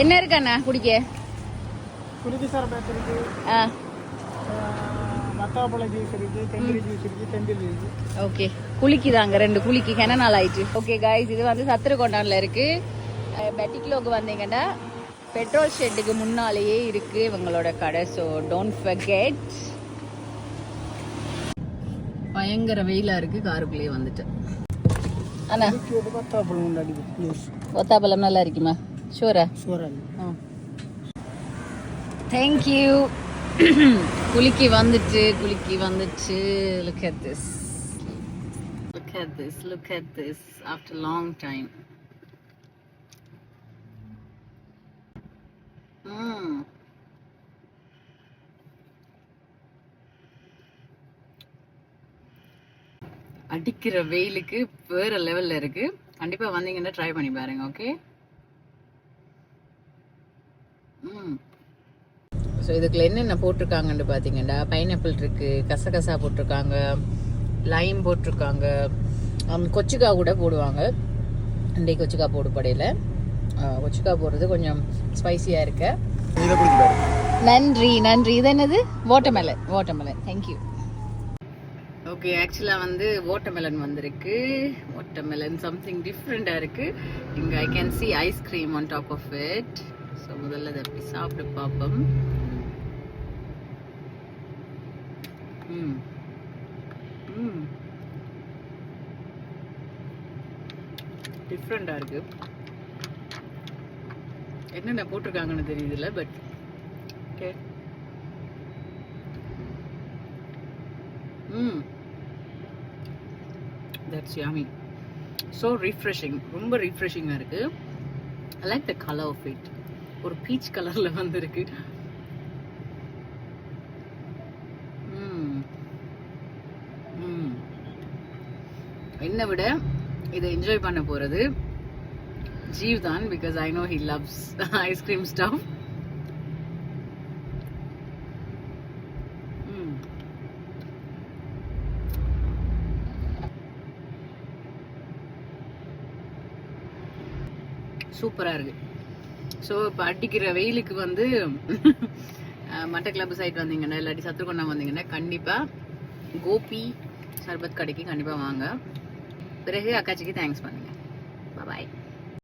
என்ன இருக்காண்ணா குடிக்க? குடிக்க சரபத் இருக்கு, மத்தாப்பழ ஜூஸ் இருக்கு, தெந்திரி ஜூஸ் இருக்கு, தெந்திரி இருக்கு. ஓகே, குளிக்குதாங்க 2 குளிக்கு கென நாள் ஆயிடுச்சு. ஓகே காய்ஸ், இது வந்து சத்திரகோண்டான்ல இருக்கு. பெட்டிக்லோக்கு வந்தீங்கன்னா பெட்ரோல் ஷெட்டுக்கு முன்னாலேயே இருக்கு இவங்களோட கடை. So don't forget. பயங்கர வெயிலா இருக்கு, காருக்குள்ளேயே வந்துட்டு. அண்ணா ஒத்தாப்பழம் நல்லா இருக்குமா? ஷூரா? தேங்க்யூ. குளிக்கி வந்துச்சு. Look at this. Look at this. After long time. அடிக்கிற வெயிலுக்கு வேற லெவல்ல இருக்கு. கண்டிப்பா வந்தீங்கன்னா ட்ரை பண்ணி பாருங்க. ஓகே. ஸோ இதுக்குள்ள என்னென்ன போட்டிருக்காங்கன்னு பார்த்தீங்கன்னா, பைனாப்பிள் இருக்கு, கசகசா போட்டிருக்காங்க, லைம் போட்டிருக்காங்க, கொச்சுக்கா கூட போடுவாங்க. இன்றைக்கு கொச்சுக்கா போடு படையில கொச்சுக்கா போடுறது கொஞ்சம் ஸ்பைசியாக இருக்கு. நன்றி. இது என்னது? வாட்டர்மெலன். தேங்க்யூ. ஓகே, ஆக்சுவலாக வந்து வாட்டர்மெலன் வந்திருக்கு. வாட்டர்மெலன் சம்திங் டிஃப்ரெண்டாக இருக்கு. இங்கே I can see ice cream on top of it. So முதல்ல அதை அப்படி சாப்பிட்டு பார்ப்போம். டிஃப்ரெண்டாக இருக்கு. என்னென்ன போட்டிருக்காங்கன்னு தெரியுதுல்ல, but okay. That's yummy. So refreshing. ரொம்ப refreshing-ஆ இருக்கு. I like the color of it. ஒரு பீச் கலர்ல வந்திருக்கு. என்னை விட இதை என்ஜாய் பண்ண போறது ஜீவ் தான். Because I know he loves ice cream stuff. சூப்பரா இருக்கு. ஸோ இப்போ அடிக்கிற வெயிலுக்கு வந்து மட்ட கிளப் சைட் வந்தீங்கன்னா, இல்லாட்டி சத்திரகோண்டா வந்தீங்கன்னா கண்டிப்பா கோபி சர்பத் கடைக்கு கண்டிப்பா வாங்க. பிறகு அக்காச்சிக்கு தேங்க்ஸ் பண்ணுங்க. பாய்.